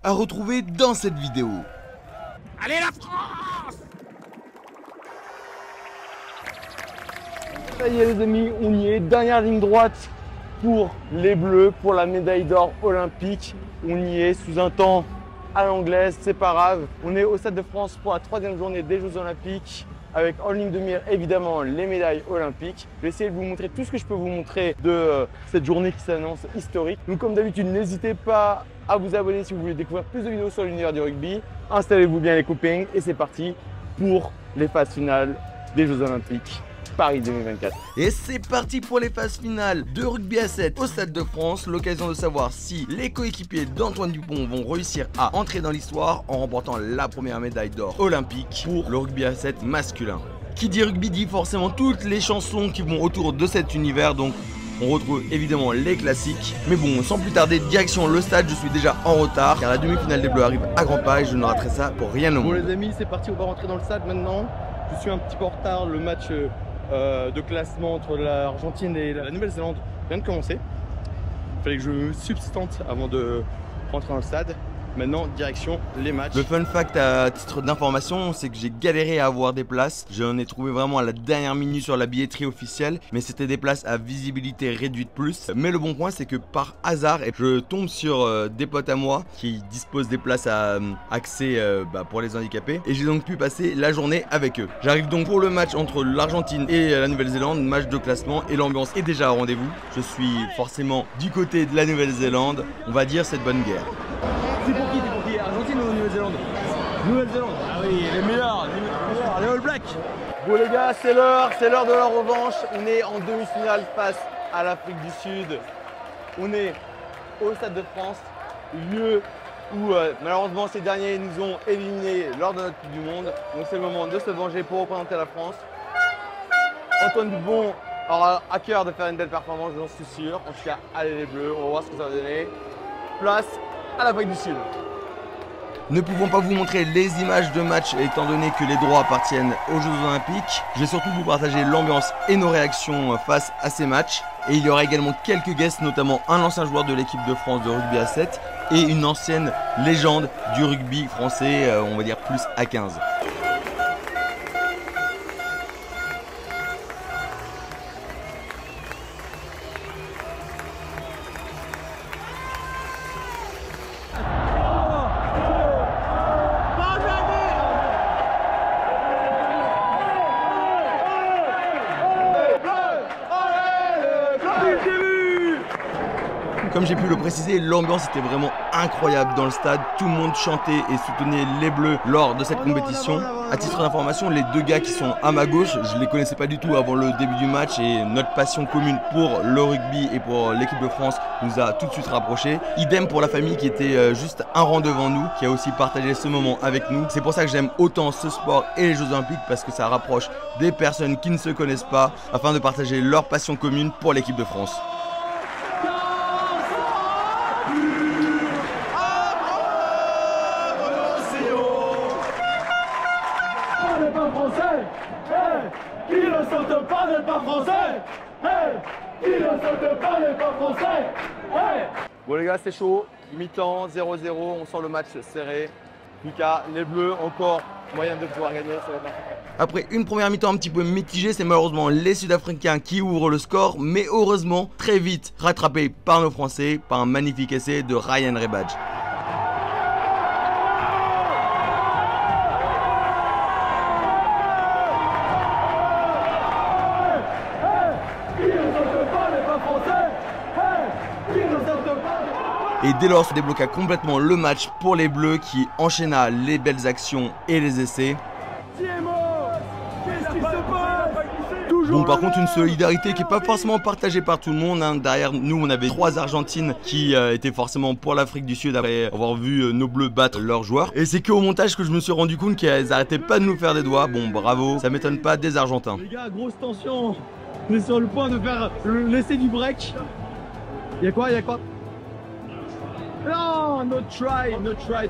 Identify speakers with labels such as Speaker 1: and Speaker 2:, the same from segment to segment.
Speaker 1: à retrouver dans cette vidéo.
Speaker 2: Allez la France!
Speaker 3: Ça y est les amis, on y est, dernière ligne droite pour les Bleus, pour la médaille d'or olympique. On y est sous un temps à l'anglaise, c'est pas grave. On est au Stade de France pour la 3e journée des Jeux Olympiques avec en ligne de mire évidemment les médailles olympiques. Je vais essayer de vous montrer tout ce que je peux vous montrer de cette journée qui s'annonce historique. Donc comme d'habitude, n'hésitez pas à vous abonner si vous voulez découvrir plus de vidéos sur l'univers du rugby. Installez-vous bien les copains et c'est parti pour les phases finales des Jeux Olympiques Paris 2024.
Speaker 1: Et c'est parti pour les phases finales de rugby à 7 au Stade de France. L'occasion de savoir si les coéquipiers d'Antoine Dupont vont réussir à entrer dans l'histoire en remportant la première médaille d'or olympique pour le rugby à 7 masculin. Qui dit rugby dit forcément toutes les chansons qui vont autour de cet univers, donc on retrouve évidemment les classiques. Mais bon, sans plus tarder, direction le stade, je suis déjà en retard car la demi-finale des Bleus arrive à grands pas et je ne raterai ça pour rien au monde.
Speaker 3: Bon les amis, c'est parti, on va rentrer dans le stade maintenant. Je suis un petit peu en retard, le match de classement entre l'Argentine et la Nouvelle-Zélande vient de commencer. Il fallait que je me substante avant de rentrer dans le stade. Maintenant, direction les matchs.
Speaker 1: Le fun fact à titre d'information, c'est que j'ai galéré à avoir des places. J'en ai trouvé vraiment à la dernière minute sur la billetterie officielle, mais c'était des places à visibilité réduite plus. Mais le bon point, c'est que par hasard, je tombe sur des potes à moi qui disposent des places à accès pour les handicapés. Et j'ai donc pu passer la journée avec eux. J'arrive donc pour le match entre l'Argentine et la Nouvelle-Zélande, match de classement, et l'ambiance est déjà au rendez-vous. Je suis forcément du côté de la Nouvelle-Zélande. On va dire cette bonne guerre.
Speaker 3: C'est pour qui? Argentine ou Nouvelle-Zélande? Nouvelle-Zélande. Ah oui, les meilleurs, les All Blacks. Bon les gars, c'est l'heure de la revanche. On est en demi-finale face à l'Afrique du Sud. On est au Stade de France, lieu où malheureusement ces derniers nous ont éliminés lors de notre Coupe du Monde. Donc c'est le moment de se venger pour représenter la France. Antoine Dupont aura à cœur de faire une belle performance, j'en suis sûr. En tout cas, allez les Bleus, on va voir ce que ça va donner. Place à l'Afrique du Sud.
Speaker 1: Ne pouvons pas vous montrer les images de match étant donné que les droits appartiennent aux Jeux Olympiques. Je vais surtout vous partager l'ambiance et nos réactions face à ces matchs. Et il y aura également quelques guests, notamment un ancien joueur de l'équipe de France de rugby à 7 et une ancienne légende du rugby français, on va dire plus à 15. Comme j'ai pu le préciser, l'ambiance était vraiment incroyable dans le stade. Tout le monde chantait et soutenait les Bleus lors de cette compétition. À titre d'information, les deux gars qui sont à ma gauche, je ne les connaissais pas du tout avant le début du match et notre passion commune pour le rugby et pour l'équipe de France nous a tout de suite rapprochés. Idem pour la famille qui était juste un rang devant nous, qui a aussi partagé ce moment avec nous. C'est pour ça que j'aime autant ce sport et les Jeux Olympiques parce que ça rapproche des personnes qui ne se connaissent pas afin de partager leur passion commune pour l'équipe de France.
Speaker 4: Qui ne saute pas n'est pas français. Qui ne saute pas n'est pas français.
Speaker 3: Bon les gars, c'est chaud. Mi-temps, 0-0, on sent le match serré. Lucas, les Bleus, encore moyen de pouvoir gagner. Ça va être
Speaker 1: Après une première mi-temps un petit peu mitigée, c'est malheureusement les Sud-Africains qui ouvrent le score. Mais heureusement, très vite rattrapé par nos Français, par un magnifique essai de Ryan Rebadge. Et dès lors se débloqua complètement le match pour les Bleus qui enchaîna les belles actions et les essais. Bon, par contre une solidarité qui n'est pas forcément partagée par tout le monde, hein. Derrière nous on avait 3 Argentines qui étaient forcément pour l'Afrique du Sud après avoir vu nos Bleus battre leurs joueurs. Et c'est qu'au montage que je me suis rendu compte qu'elles arrêtaient pas de nous faire des doigts. Bon bravo, ça m'étonne pas des Argentins.
Speaker 3: Les gars, grosse tension. On est sur le point de faire l'essai du break. Y'a quoi? Non, no try, ça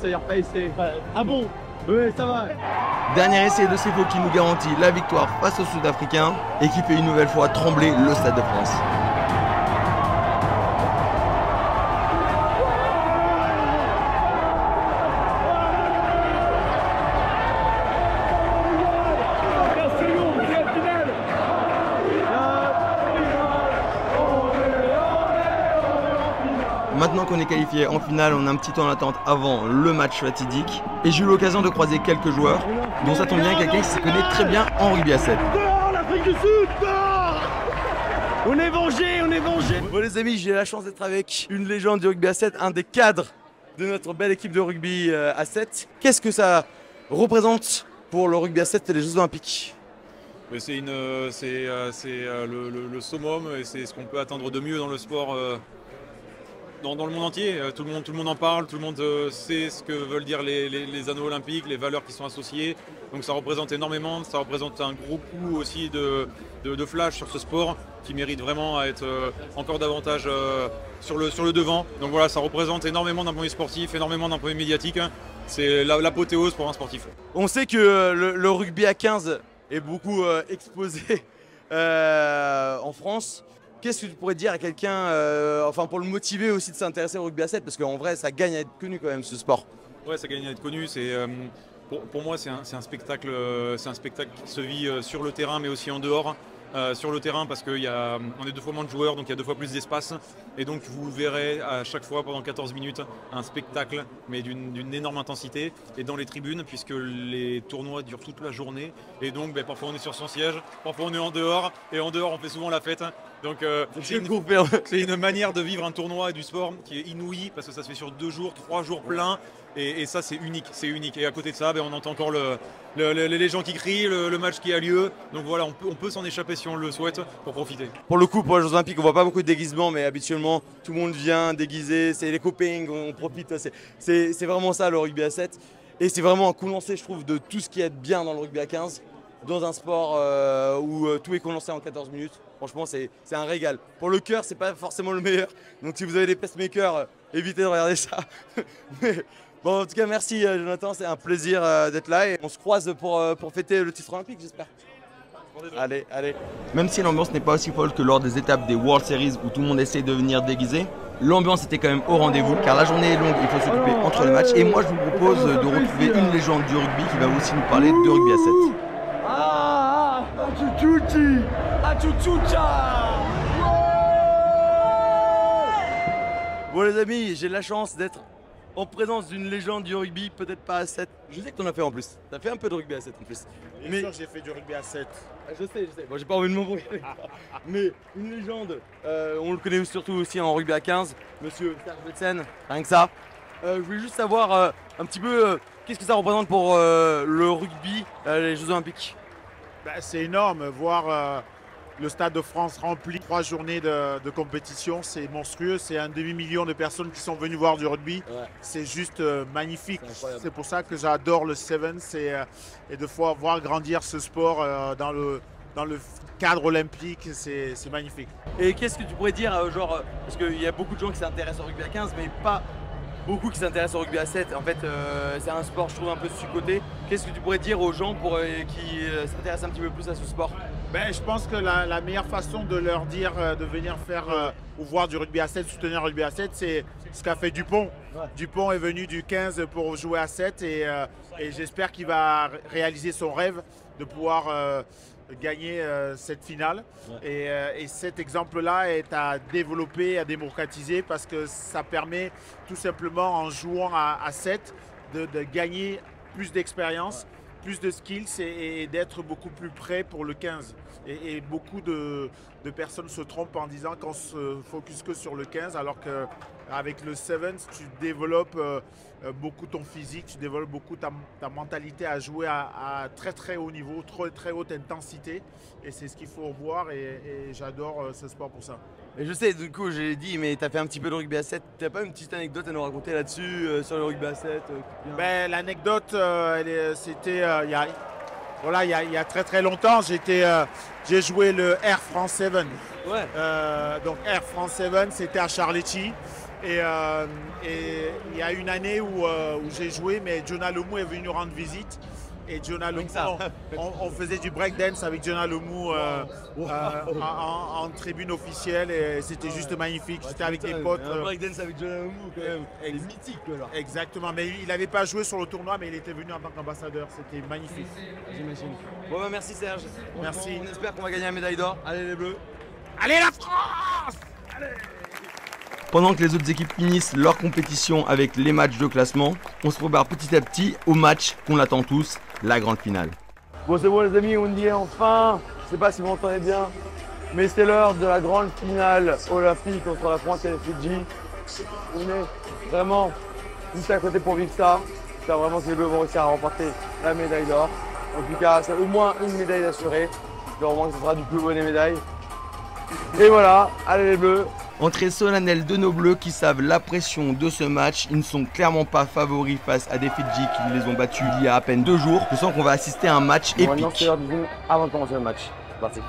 Speaker 3: veut dire pas essai. Ah bon? Oui, ça va.
Speaker 1: Dernier essai de Sefo qui nous garantit la victoire face aux Sud-Africains et qui fait une nouvelle fois trembler le Stade de France. Maintenant qu'on est qualifié en finale, on a un petit temps d'attente avant le match fatidique. Et j'ai eu l'occasion de croiser quelques joueurs, dont ça tombe bien quelqu'un qui se connaît très bien en rugby à 7.
Speaker 4: Dehors l'Afrique du Sud, dehors! On est vengé, on est vengé.
Speaker 3: Bon les amis, j'ai la chance d'être avec une légende du rugby à 7, un des cadres de notre belle équipe de rugby à 7. Qu'est-ce que ça représente pour le rugby à 7 et les Jeux Olympiques?
Speaker 5: C'est le summum et c'est ce qu'on peut attendre de mieux dans le sport dans le monde entier. Tout le monde en parle, tout le monde sait ce que veulent dire les anneaux olympiques, les valeurs qui sont associées. Donc ça représente énormément, ça représente un gros coup aussi de flash sur ce sport qui mérite vraiment à être encore davantage sur le devant. Donc voilà, ça représente énormément d'un point de vue sportif, énormément d'un point de vue médiatique. C'est l'apothéose pour un sportif.
Speaker 3: On sait que le rugby à 15 est beaucoup exposé en France. Qu'est-ce que tu pourrais dire à quelqu'un, enfin pour le motiver aussi de s'intéresser au rugby à 7, parce qu'en vrai ça gagne à être connu quand même ce sport.
Speaker 5: Ouais, ça gagne à être connu. Pour moi c'est un spectacle qui se vit sur le terrain mais aussi en dehors. Sur le terrain parce qu'on est 2 fois moins de joueurs, donc il y a 2 fois plus d'espace. Et donc vous verrez à chaque fois pendant 14 minutes un spectacle, mais d'une énorme intensité. Et dans les tribunes, puisque les tournois durent toute la journée. Et donc parfois on est sur son siège, parfois on est en dehors. Et en dehors on fait souvent la fête. Donc c'est une manière de vivre un tournoi et du sport qui est inouïe, parce que ça se fait sur 2 jours, 3 jours pleins. Et ça c'est unique. Et à côté de ça, on entend encore les gens qui crient, le match qui a lieu. Donc voilà, on peut s'en échapper si on le souhaite pour profiter.
Speaker 3: Pour le coup, pour les Jeux Olympiques, on voit pas beaucoup de déguisements, mais habituellement tout le monde vient déguisé, c'est les copains, on profite. C'est vraiment ça le rugby à 7. Et c'est vraiment un condensé, je trouve, de tout ce qui est bien dans le rugby à 15, dans un sport où tout est condensé en 14 minutes. Franchement, c'est un régal. Pour le cœur, c'est pas forcément le meilleur. Donc si vous avez des pacemakers, évitez de regarder ça. Mais, bon, en tout cas, merci Jonathan, c'est un plaisir d'être là et on se croise pour fêter le titre olympique, j'espère. Allez.
Speaker 1: Même si l'ambiance n'est pas aussi folle que lors des étapes des World Series où tout le monde essaie de venir déguisé, l'ambiance était quand même au rendez-vous car la journée est longue, il faut s'occuper entre les matchs. Et moi, je vous propose de retrouver une légende du rugby qui va aussi nous parler de rugby à 7.
Speaker 3: Bon les amis, j'ai la chance d'être en présence d'une légende du rugby, peut-être pas à 7. Je sais que t'en as fait en plus. T'as fait un peu de rugby à 7 en plus.
Speaker 6: Bien sûr, j'ai fait du rugby à 7.
Speaker 3: Je sais. Bon, j'ai pas envie de m'embrouiller avec toi. Mais une légende, on le connaît surtout aussi en rugby à 15, monsieur Serge Betsen, rien que ça. Je voulais juste savoir un petit peu qu'est-ce que ça représente pour le rugby, les Jeux Olympiques.
Speaker 6: C'est énorme, voir le Stade de France rempli, 3 journées de compétition, c'est monstrueux. C'est un demi-million de personnes qui sont venues voir du rugby. Ouais. C'est juste magnifique. C'est pour ça que j'adore le Sevens et de voir grandir ce sport dans le cadre olympique, c'est magnifique.
Speaker 3: Et qu'est-ce que tu pourrais dire, parce qu'il y a beaucoup de gens qui s'intéressent au rugby à 15, mais pas beaucoup qui s'intéressent au rugby à 7. En fait, c'est un sport, je trouve, un peu sous-coté. Qu'est-ce que tu pourrais dire aux gens qui s'intéressent un petit peu plus à ce sport?
Speaker 6: Je pense que la meilleure façon de leur dire de venir faire ou voir du rugby à 7, soutenir le rugby à 7, c'est ce qu'a fait Dupont. Ouais. Dupont est venu du 15 pour jouer à 7 et j'espère qu'il va réaliser son rêve de pouvoir gagner cette finale. Ouais. Et cet exemple-là est à développer, à démocratiser parce que ça permet tout simplement en jouant à 7 de gagner plus d'expérience. Ouais. Plus de skills et d'être beaucoup plus prêt pour le 15. Et beaucoup de personnes se trompent en disant qu'on se focus que sur le 15 alors qu'avec le 7, tu développes beaucoup ton physique, tu développes beaucoup ta mentalité à jouer à très très haut niveau, très haute intensité. Et c'est ce qu'il faut voir et j'adore ce sport pour ça.
Speaker 3: Et je sais, du coup, j'ai dit, mais tu as fait un petit peu de rugby à 7. Tu n'as pas une petite anecdote à nous raconter là-dessus, sur le rugby à 7
Speaker 6: L'anecdote, c'était il y a très très longtemps. J'ai joué le Air France 7. Ouais. Donc Air France 7, c'était à Charletti. Et il y a une année où j'ai joué, mais Jonah Lomu est venu rendre visite. Et Jonah Lomu, on faisait du breakdance avec Jonah Lomu en tribune officielle et c'était juste magnifique. J'étais avec des potes.
Speaker 3: Un breakdance avec Jonah Lomu, quand même. C'est mythique, là.
Speaker 6: Exactement, mais il n'avait pas joué sur le tournoi, mais il était venu en tant qu'ambassadeur. C'était magnifique.
Speaker 3: J'imagine. Bon, merci Serge.
Speaker 6: Merci.
Speaker 3: On espère qu'on va gagner la médaille d'or. Allez les Bleus.
Speaker 2: Allez la France! Allez!
Speaker 1: Pendant que les autres équipes finissent leur compétition avec les matchs de classement, on se prépare petit à petit au match qu'on attend tous, la grande finale.
Speaker 3: Bon c'est bon les amis, on y est enfin. Je sais pas si vous m'entendez bien, mais c'est l'heure de la grande finale olympique entre la France et les Fidji. On est vraiment juste à côté pour vivre ça. J'espère vraiment que les Bleus vont réussir à remporter la médaille d'or. En tout cas, c'est au moins une médaille assurée. J'espère vraiment que ce sera du plus beau des médailles. Et voilà, allez les Bleus.
Speaker 1: Entrée solennelle de nos Bleus qui savent la pression de ce match. Ils ne sont clairement pas favoris face à des Fidji qui les ont battus il y a à peine 2 jours. Je sens qu'on va assister à un match épique.
Speaker 3: Maintenant, c'est l'heure du zoom avant de commencer le match. C'est parti.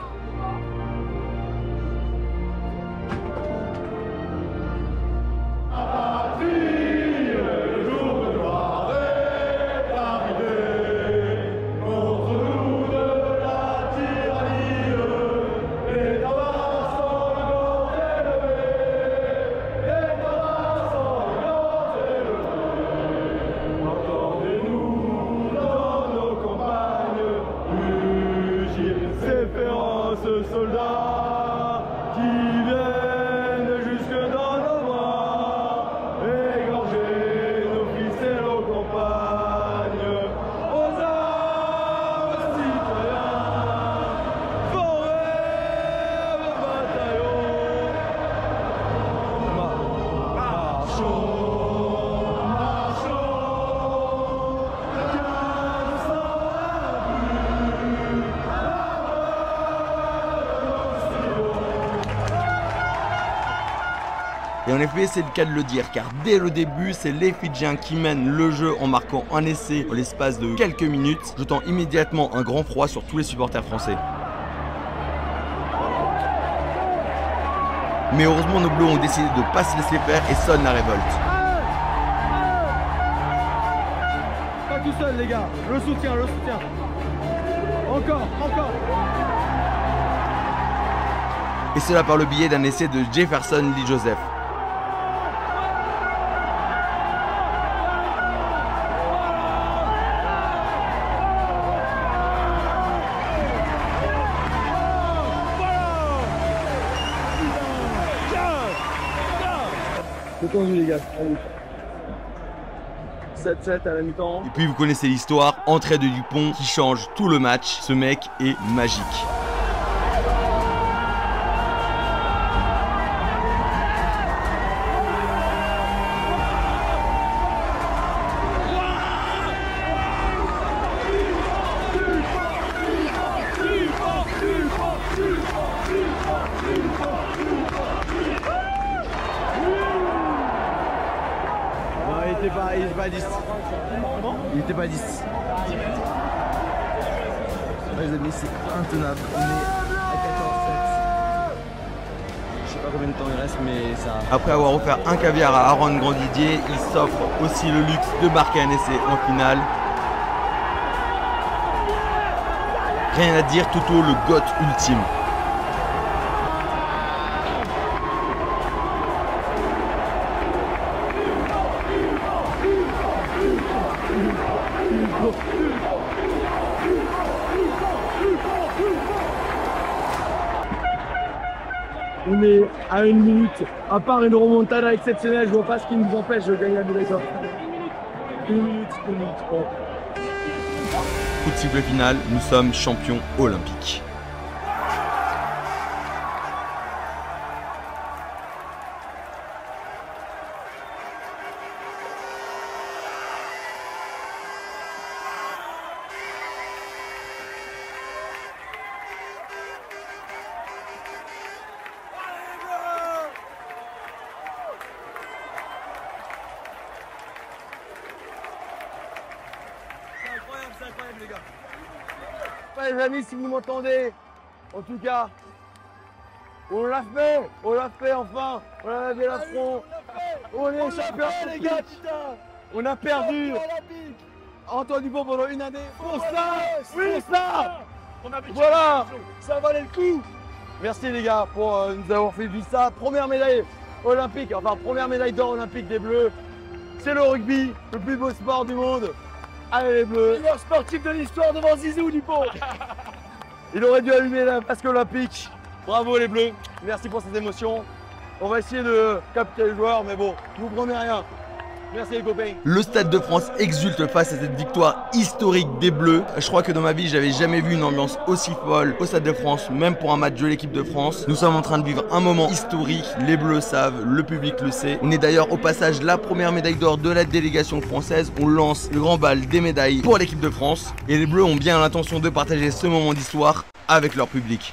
Speaker 4: Soldats qui viennent jusque dans nos bras, égorger nos fils et nos compagnes, aux armes citoyens, forever bataillon, marchons, marchons, car nous
Speaker 1: Et en effet, c'est le cas de le dire, car dès le début, c'est les Fidjiens qui mènent le jeu en marquant un essai en l'espace de quelques minutes, jetant immédiatement un grand froid sur tous les supporters français. Mais heureusement, nos Bleus ont décidé de ne pas se laisser faire et sonnent la révolte.
Speaker 3: Pas tout seul les gars, le soutien, le soutien. Encore, encore.
Speaker 1: Et cela par le biais d'un essai de Jefferson Lee Joseph.
Speaker 3: C'est tendu les gars, 7-7 à la mi-temps.
Speaker 1: Et puis vous connaissez l'histoire, entrée de Dupont qui change tout le match. Ce mec est magique.
Speaker 3: Il était pas à 10. Comment? Il était pas à 10. Les amis, c'est intenable. On est à 14-7. Je sais pas combien de temps il reste, mais ça.
Speaker 1: Après avoir offert un caviar à Aaron Grandidier, il s'offre aussi le luxe de marquer un essai en finale. Rien à dire, Toto le GOAT ultime.
Speaker 3: On est à 1 minute, à part une remontada exceptionnelle, je vois pas ce qui nous empêche de gagner la médaille d'or. 1 minute, 1 minute. Oh.
Speaker 1: Coup de sifflet final, nous sommes champions olympiques.
Speaker 3: C'est incroyable les gars. Ouais, les amis, si vous m'entendez, en tout cas, on l'a fait enfin, on a lavé l'affront, on est champion les gars, putain. On a perdu Antoine Dupont pendant une année. Pour ça, voilà, ça valait le coup. Merci les gars pour nous avoir fait vivre ça. Première médaille olympique, enfin première médaille d'or olympique des Bleus. C'est le rugby, le plus beau sport du monde. Allez les Bleus. Meilleur sportif de l'histoire devant Zizou Dupont. Il aurait dû allumer la basque olympique. Bravo les Bleus. Merci pour cette émotion. On va essayer de capter les joueurs, mais bon, je vous promets rien. Merci les copains.
Speaker 1: Le Stade de France exulte face à cette victoire historique des Bleus. Je crois que dans ma vie, j'avais jamais vu une ambiance aussi folle au Stade de France, même pour un match de l'équipe de France. Nous sommes en train de vivre un moment historique, les Bleus savent, le public le sait. On est d'ailleurs au passage la première médaille d'or de la délégation française. On lance le grand bal des médailles pour l'équipe de France. Et les Bleus ont bien l'intention de partager ce moment d'histoire avec leur public.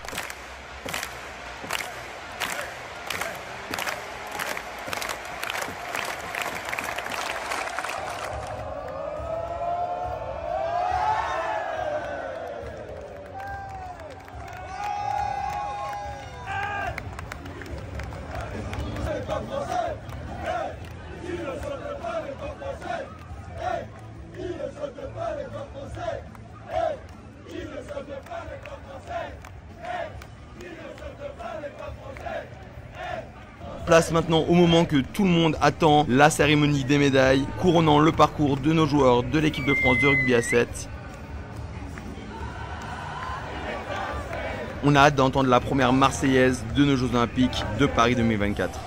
Speaker 1: Place maintenant au moment que tout le monde attend, la cérémonie des médailles, couronnant le parcours de nos joueurs de l'équipe de France de rugby à 7. On a hâte d'entendre la première Marseillaise de nos Jeux Olympiques de Paris 2024.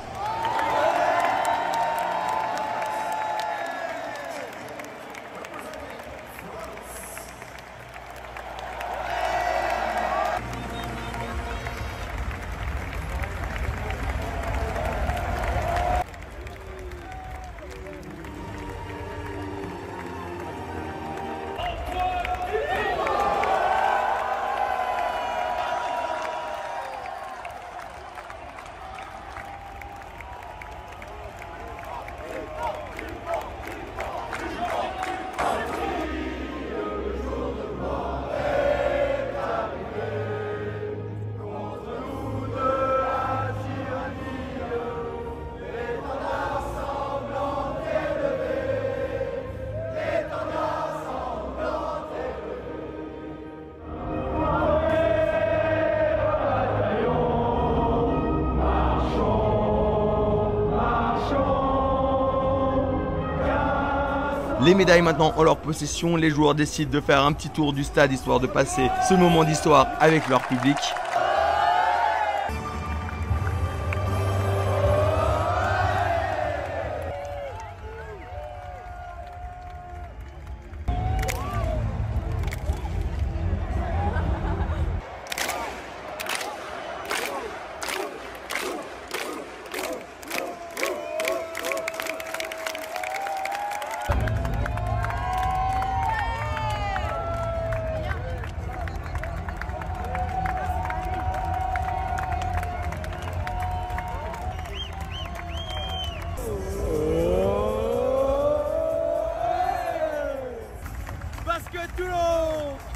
Speaker 1: Les médailles maintenant en leur possession, les joueurs décident de faire un petit tour du stade histoire de passer ce moment d'histoire avec leur public.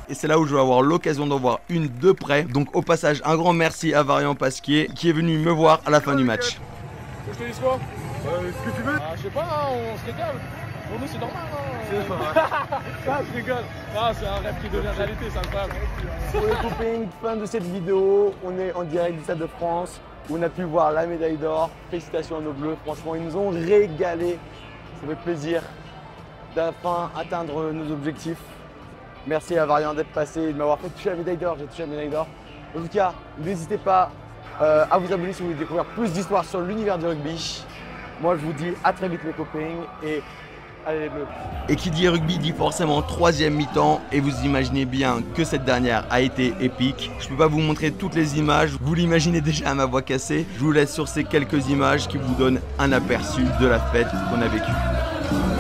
Speaker 1: Et c'est là où je vais avoir l'occasion d'en voir une de près. Donc au passage, un grand merci à Variant Pasquier qui est venu me voir à la fin du match.
Speaker 4: Je te dis quoi? Ce que tu veux? Je sais pas, hein, on se régale. Pour nous c'est normal. Ah, je rigole. Ah, c'est un rêve qui devient réalité, c'est incroyable.
Speaker 3: Pour les copains, fin de cette vidéo, on est en direct du Stade de France où on a pu voir la médaille d'or. Félicitations à nos Bleus, franchement ils nous ont régalé. Ça fait plaisir d'enfin atteindre nos objectifs. Merci à Variant d'être passé et de m'avoir fait toucher la médaille d'or. J'ai touché la médaille d'or. En tout cas, n'hésitez pas à vous abonner si vous voulez découvrir plus d'histoires sur l'univers du rugby. Moi, je vous dis à très vite les copains et allez les Bleus.
Speaker 1: Et qui dit rugby dit forcément troisième mi-temps et vous imaginez bien que cette dernière a été épique. Je peux pas vous montrer toutes les images, vous l'imaginez déjà à ma voix cassée. Je vous laisse sur ces quelques images qui vous donnent un aperçu de la fête qu'on a vécue.